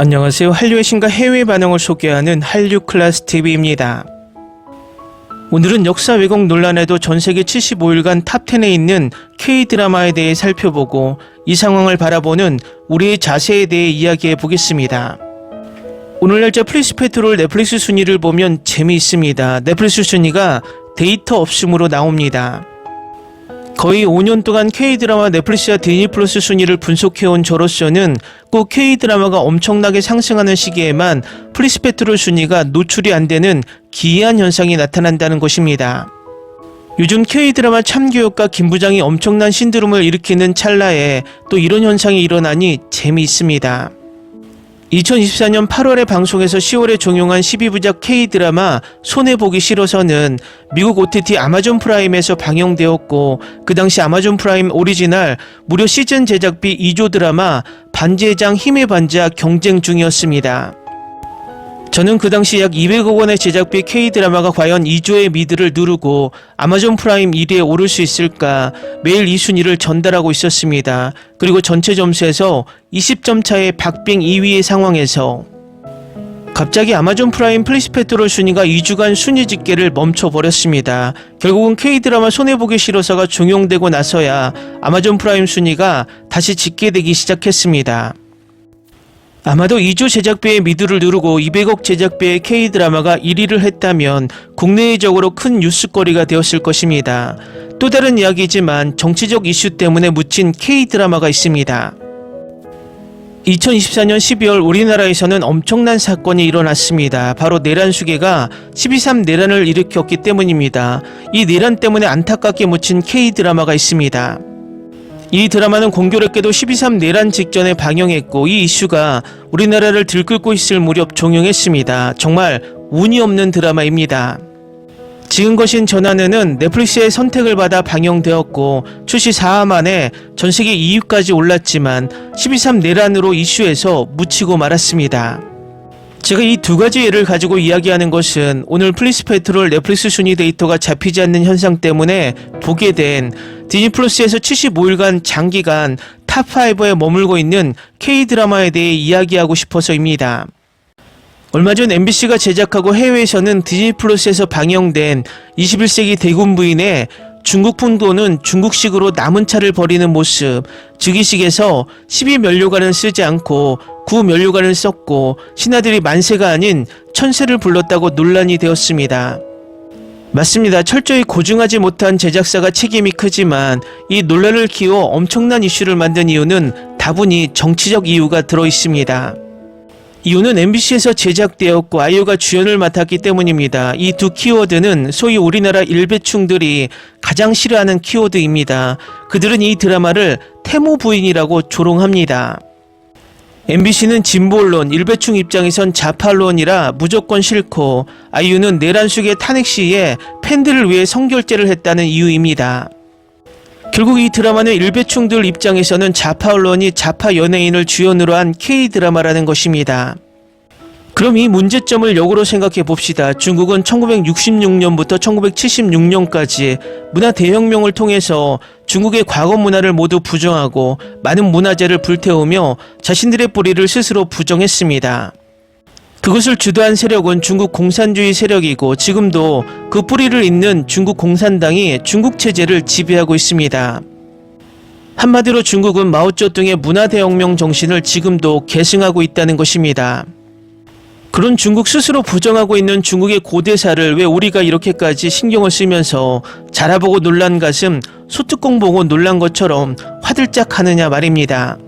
안녕하세요. 한류의 신과 해외 반응을 소개하는 한류클래스TV입니다. 오늘은 역사 왜곡 논란에도 전세계 75일간 탑10에 있는 K-드라마에 대해 살펴보고 이 상황을 바라보는 우리의 자세에 대해 이야기해 보겠습니다. 오늘 날짜 플리스페트롤 넷플릭스 순위를 보면 재미있습니다. 넷플릭스 순위가 데이터 없음으로 나옵니다. 거의 5년 동안 K-드라마 넷플릭스와 디즈니 플러스 순위를 분석해온 저로서는 꼭 K-드라마가 엄청나게 상승하는 시기에만 플리스페트롤 순위가 노출이 안 되는 기이한 현상이 나타난다는 것입니다. 요즘 K-드라마 참교육과 김부장이 엄청난 신드롬을 일으키는 찰나에 또 이런 현상이 일어나니 재미있습니다. 2024년 8월에 방송에서 10월에 종영한 12부작 K-드라마 손해보기 싫어서는 미국 OTT 아마존 프라임에서 방영되었고 그 당시 아마존 프라임 오리지널 무료 시즌 제작비 2조 드라마 반지의 장 힘의 반지와 경쟁 중이었습니다. 저는 그 당시 약 200억 원의 제작비 K-드라마가 과연 2조의 미드를 누르고 아마존 프라임 1위에 오를 수 있을까 매일 이 순위를 전달하고 있었습니다. 그리고 전체 점수에서 20점 차의 박빙 2위의 상황에서 갑자기 아마존 프라임 플리스페트롤 순위가 2주간 순위 집계를 멈춰버렸습니다. 결국은 K-드라마 손해보기 싫어서가 종영되고 나서야 아마존 프라임 순위가 다시 집계되기 시작했습니다. 아마도 2조 제작비의 미드를 누르고 200억 제작비의 K-드라마가 1위를 했다면 국내적으로 큰 뉴스거리가 되었을 것입니다. 또 다른 이야기지만 정치적 이슈 때문에 묻힌 K-드라마가 있습니다. 2024년 12월 우리나라에서는 엄청난 사건이 일어났습니다. 바로 내란수계가 12.3 내란을 일으켰기 때문입니다. 이 내란 때문에 안타깝게 묻힌 K-드라마가 있습니다. 이 드라마는 공교롭게도 12.3 내란 직전에 방영했고 이 이슈가 우리나라를 들끓고 있을 무렵 종영했습니다. 정말 운이 없는 드라마입니다. 지금 거신 전하는은 넷플릭스의 선택을 받아 방영되었고 출시 4화 만에 전세계 2위까지 올랐지만 12.3 내란으로 이슈에서 묻히고 말았습니다. 제가 이 두 가지 예를 가지고 이야기하는 것은 오늘 플리스페트롤 넷플릭스 순위 데이터가 잡히지 않는 현상 때문에 보게 된 디즈니 플러스에서 75일간 장기간 탑5에 머물고 있는 K-드라마에 대해 이야기하고 싶어서입니다. 얼마 전 MBC가 제작하고 해외에서는 디즈니 플러스에서 방영된 21세기 대군 부인의 중국풍 도는 중국식으로 남은 차를 버리는 모습, 즉위식에서 12면류관을 쓰지 않고 9면류관을 썼고 신하들이 만세가 아닌 천세를 불렀다고 논란이 되었습니다. 맞습니다. 철저히 고증하지 못한 제작사가 책임이 크지만 이 논란을 키워 엄청난 이슈를 만든 이유는 다분히 정치적 이유가 들어있습니다. 이유는 MBC에서 제작되었고 아이유가 주연을 맡았기 때문입니다. 이 두 키워드는 소위 우리나라 일배충들이 가장 싫어하는 키워드입니다. 그들은 이 드라마를 태무 부인이라고 조롱합니다. MBC는 진보언론, 일배충 입장에선 좌파언론이라 무조건 싫고 아이유는 내란수계 탄핵 시에 팬들을 위해 성결제를 했다는 이유입니다. 결국 이 드라마는 일배충들 입장에서는 좌파 언론이 좌파 연예인을 주연으로 한 K-드라마라는 것입니다. 그럼 이 문제점을 역으로 생각해 봅시다. 중국은 1966년부터 1976년까지 문화 대혁명을 통해서 중국의 과거 문화를 모두 부정하고 많은 문화재를 불태우며 자신들의 뿌리를 스스로 부정했습니다. 그것을 주도한 세력은 중국 공산주의 세력이고 지금도 그 뿌리를 잇는 중국 공산당이 중국 체제를 지배하고 있습니다. 한마디로 중국은 마오쩌둥의 문화대혁명 정신을 지금도 계승하고 있다는 것입니다. 그런 중국 스스로 부정하고 있는 중국의 고대사를 왜 우리가 이렇게까지 신경을 쓰면서 자라보고 놀란 가슴 소뚜껑 보고 놀란 것처럼 화들짝 하느냐 말입니다.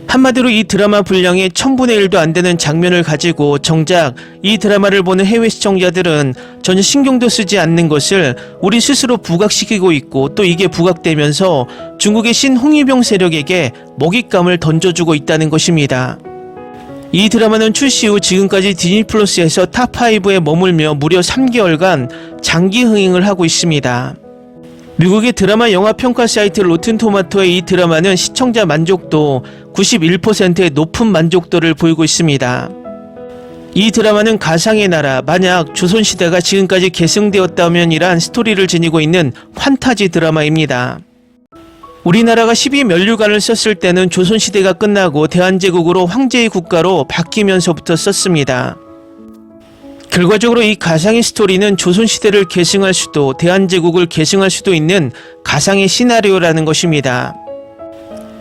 한마디로 이 드라마 분량의 1000분의 1도 안 되는 장면을 가지고 정작 이 드라마를 보는 해외 시청자들은 전혀 신경도 쓰지 않는 것을 우리 스스로 부각시키고 있고 또 이게 부각되면서 중국의 신홍위병 세력에게 먹잇감을 던져주고 있다는 것입니다. 이 드라마는 출시 후 지금까지 디즈니 플러스에서 탑5에 머물며 무려 3개월간 장기 흥행을 하고 있습니다. 미국의 드라마 영화 평가 사이트 로튼토마토의 이 드라마는 시청자 만족도 91%의 높은 만족도를 보이고 있습니다. 이 드라마는 가상의 나라, 만약 조선시대가 지금까지 계승되었다면이란 스토리를 지니고 있는 판타지 드라마입니다. 우리나라가 12면류관을 썼을 때는 조선시대가 끝나고 대한제국으로 황제의 국가로 바뀌면서부터 썼습니다. 결과적으로 이 가상의 스토리는 조선시대를 계승할 수도 대한제국을 계승할 수도 있는 가상의 시나리오라는 것입니다.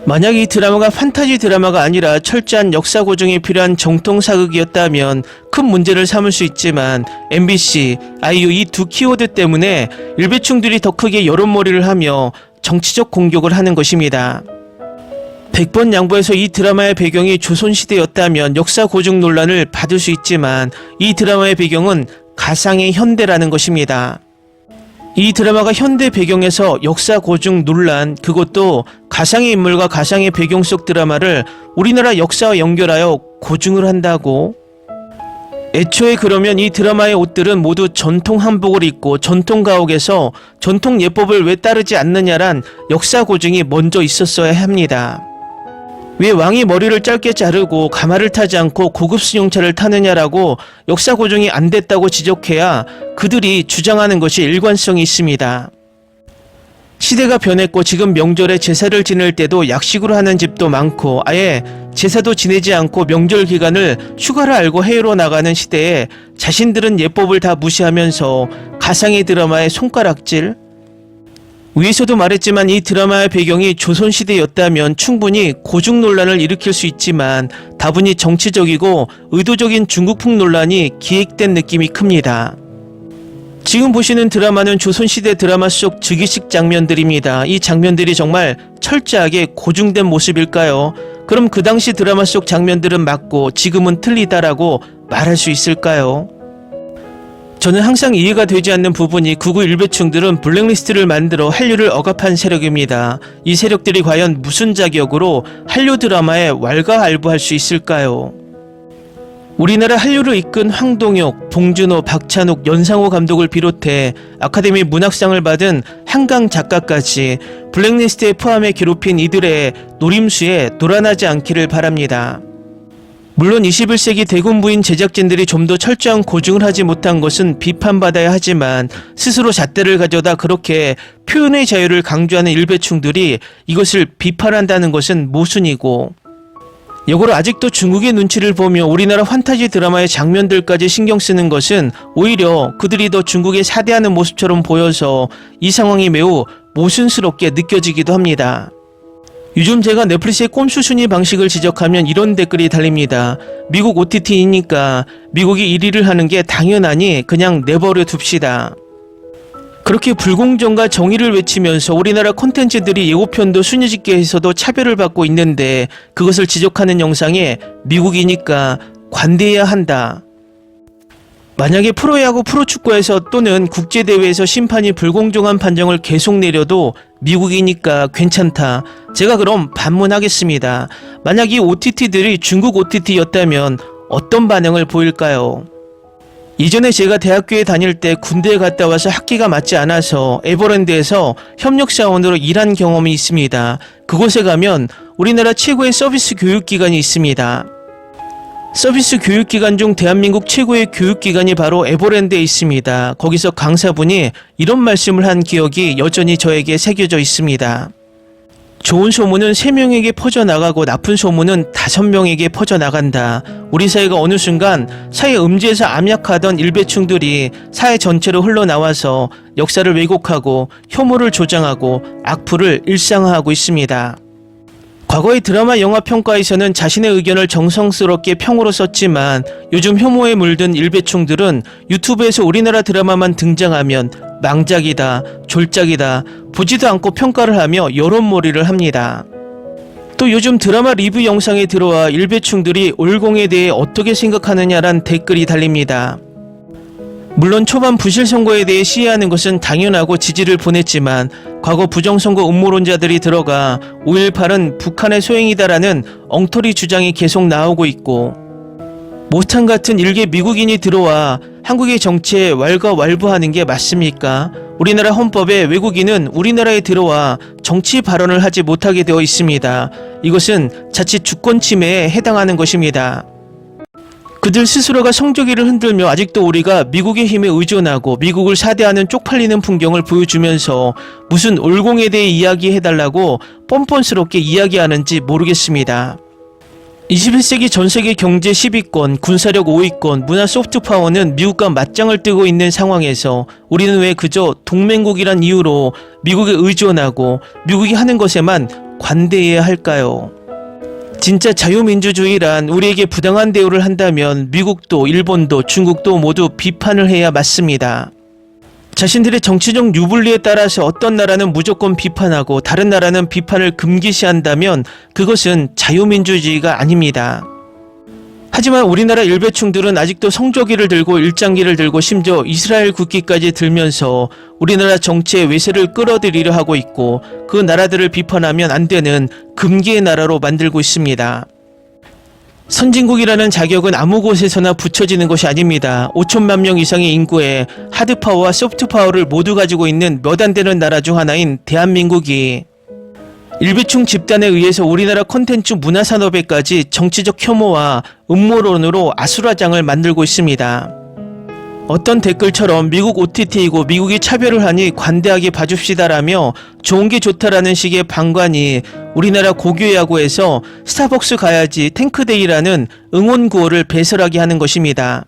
만약 이 드라마가 판타지 드라마가 아니라 철저한 역사 고증이 필요한 정통 사극이었다면 큰 문제를 삼을 수 있지만 MBC, 아이유 이 두 키워드 때문에 일배충들이 더 크게 여론몰이를 하며 정치적 공격을 하는 것입니다. 100번 양보해서 이 드라마의 배경이 조선시대였다면 역사 고증 논란을 받을 수 있지만 이 드라마의 배경은 가상의 현대라는 것입니다. 이 드라마가 현대 배경에서 역사 고증 논란, 그것도 가상의 인물과 가상의 배경 속 드라마를 우리나라 역사와 연결하여 고증을 한다고? 애초에 그러면 이 드라마의 옷들은 모두 전통 한복을 입고 전통 가옥에서 전통 예법을 왜 따르지 않느냐란 역사 고증이 먼저 있었어야 합니다. 왜 왕이 머리를 짧게 자르고 가마를 타지 않고 고급 승용차를 타느냐라고 역사 고증이 안 됐다고 지적해야 그들이 주장하는 것이 일관성이 있습니다. 시대가 변했고 지금 명절에 제사를 지낼 때도 약식으로 하는 집도 많고 아예 제사도 지내지 않고 명절 기간을 휴가를 알고 해외로 나가는 시대에 자신들은 예법을 다 무시하면서 가상의 드라마에 손가락질? 위에서도 말했지만 이 드라마의 배경이 조선시대였다면 충분히 고증 논란을 일으킬 수 있지만 다분히 정치적이고 의도적인 중국풍 논란이 기획된 느낌이 큽니다. 지금 보시는 드라마는 조선시대 드라마 속 즉위식 장면들입니다. 이 장면들이 정말 철저하게 고증된 모습일까요? 그럼 그 당시 드라마 속 장면들은 맞고 지금은 틀리다라고 말할 수 있을까요? 저는 항상 이해가 되지 않는 부분이 극우 일배충들은 블랙리스트를 만들어 한류를 억압한 세력입니다. 이 세력들이 과연 무슨 자격으로 한류 드라마에 왈가왈부할 수 있을까요? 우리나라 한류를 이끈 황동혁, 봉준호, 박찬욱, 연상호 감독을 비롯해 아카데미 문학상을 받은 한강 작가까지 블랙리스트에 포함해 괴롭힌 이들의 노림수에 놀아나지 않기를 바랍니다. 물론 21세기 대군부인 제작진들이 좀 더 철저한 고증을 하지 못한 것은 비판받아야 하지만 스스로 잣대를 가져다 그렇게 표현의 자유를 강조하는 일배충들이 이것을 비판한다는 것은 모순이고 역으로 아직도 중국의 눈치를 보며 우리나라 판타지 드라마의 장면들까지 신경 쓰는 것은 오히려 그들이 더 중국에 사대하는 모습처럼 보여서 이 상황이 매우 모순스럽게 느껴지기도 합니다. 요즘 제가 넷플릭스의 꼼수 순위 방식을 지적하면 이런 댓글이 달립니다. 미국 OTT이니까 미국이 1위를 하는 게 당연하니 그냥 내버려 둡시다. 그렇게 불공정과 정의를 외치면서 우리나라 콘텐츠들이 예고편도 순위집계에서도 차별을 받고 있는데 그것을 지적하는 영상에 미국이니까 관대해야 한다. 만약에 프로야구 프로축구에서 또는 국제대회에서 심판이 불공정한 판정을 계속 내려도 미국이니까 괜찮다. 제가 그럼 반문하겠습니다. 만약 이 OTT들이 중국 OTT였다면 어떤 반응을 보일까요? 이전에 제가 대학교에 다닐 때 군대에 갔다 와서 학기가 맞지 않아서 에버랜드에서 협력사원으로 일한 경험이 있습니다. 그곳에 가면 우리나라 최고의 서비스 교육기관이 있습니다. 서비스 교육기관 중 대한민국 최고의 교육기관이 바로 에버랜드에 있습니다. 거기서 강사분이 이런 말씀을 한 기억이 여전히 저에게 새겨져 있습니다. 좋은 소문은 3명에게 퍼져나가고 나쁜 소문은 5명에게 퍼져나간다. 우리 사회가 어느 순간 사회 음지에서 암약하던 일배충들이 사회 전체로 흘러나와서 역사를 왜곡하고 혐오를 조장하고 악플을 일상화하고 있습니다. 과거의 드라마 영화 평가에서는 자신의 의견을 정성스럽게 평으로 썼지만 요즘 혐오에 물든 일배충들은 유튜브에서 우리나라 드라마만 등장하면 망작이다, 졸작이다, 보지도 않고 평가를 하며 여론몰이를 합니다. 또 요즘 드라마 리뷰 영상에 들어와 일배충들이 올공에 대해 어떻게 생각하느냐란 댓글이 달립니다. 물론 초반 부실선거에 대해 시해하는 것은 당연하고 지지를 보냈지만 과거 부정선거 음모론자들이 들어가 5.18은 북한의 소행이다라는 엉터리 주장이 계속 나오고 있고 모탄 같은 일개 미국인이 들어와 한국의 정치에 왈가왈부하는 게 맞습니까? 우리나라 헌법에 외국인은 우리나라에 들어와 정치 발언을 하지 못하게 되어 있습니다. 이것은 자칫 주권 침해에 해당하는 것입니다. 그들 스스로가 성조기를 흔들며 아직도 우리가 미국의 힘에 의존하고 미국을 사대하는 쪽팔리는 풍경을 보여주면서 무슨 올공에 대해 이야기해달라고 뻔뻔스럽게 이야기하는지 모르겠습니다. 21세기 전세계 경제 10위권, 군사력 5위권, 문화 소프트파워는 미국과 맞짱을 뜨고 있는 상황에서 우리는 왜 그저 동맹국이란 이유로 미국에 의존하고 미국이 하는 것에만 관대해야 할까요? 진짜 자유민주주의란 우리에게 부당한 대우를 한다면 미국도 일본도 중국도 모두 비판을 해야 맞습니다. 자신들의 정치적 유불리에 따라서 어떤 나라는 무조건 비판하고 다른 나라는 비판을 금기시한다면 그것은 자유민주주의가 아닙니다. 하지만 우리나라 일베충들은 아직도 성조기를 들고 일장기를 들고 심지어 이스라엘 국기까지 들면서 우리나라 정치의 외세를 끌어들이려 하고 있고 그 나라들을 비판하면 안 되는 금기의 나라로 만들고 있습니다. 선진국이라는 자격은 아무 곳에서나 붙여지는 것이 아닙니다. 5천만 명 이상의 인구에 하드파워와 소프트파워를 모두 가지고 있는 몇 안 되는 나라 중 하나인 대한민국이 일베충 집단에 의해서 우리나라 콘텐츠 문화산업에까지 정치적 혐오와 음모론으로 아수라장을 만들고 있습니다. 어떤 댓글처럼 미국 OTT이고 미국이 차별을 하니 관대하게 봐줍시다라며 좋은 게 좋다라는 식의 방관이 우리나라 고교야구에서 스타벅스 가야지 탱크데이라는 응원구호를 배설하게 하는 것입니다.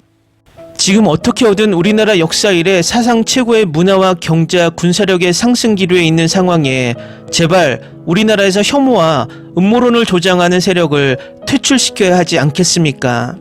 지금 어떻게 얻은 우리나라 역사 이래 사상 최고의 문화와 경제와 군사력의 상승 기류에 있는 상황에 제발 우리나라에서 혐오와 음모론을 조장하는 세력을 퇴출시켜야 하지 않겠습니까?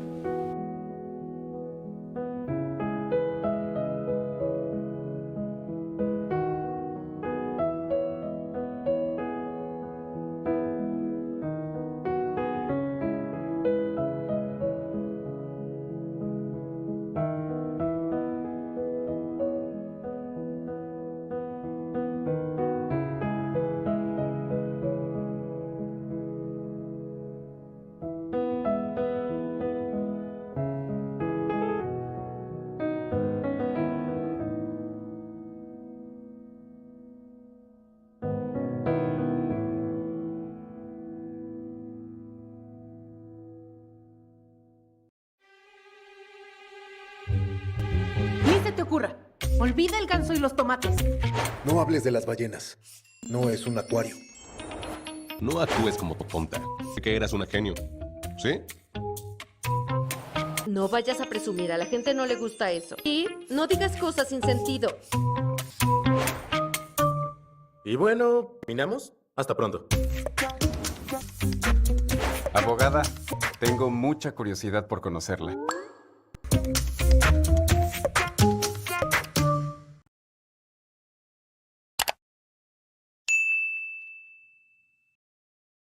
Ni se te ocurra. Olvida el ganso y los tomates. No hables de las ballenas. No es un acuario. No actúes como tonta. Que eras una genio. ¿Sí? No vayas a presumir, a la gente no le gusta eso. Y no digas cosas sin sentido. Y bueno, ¿terminamos? Hasta pronto. Abogada, tengo mucha curiosidad por conocerla.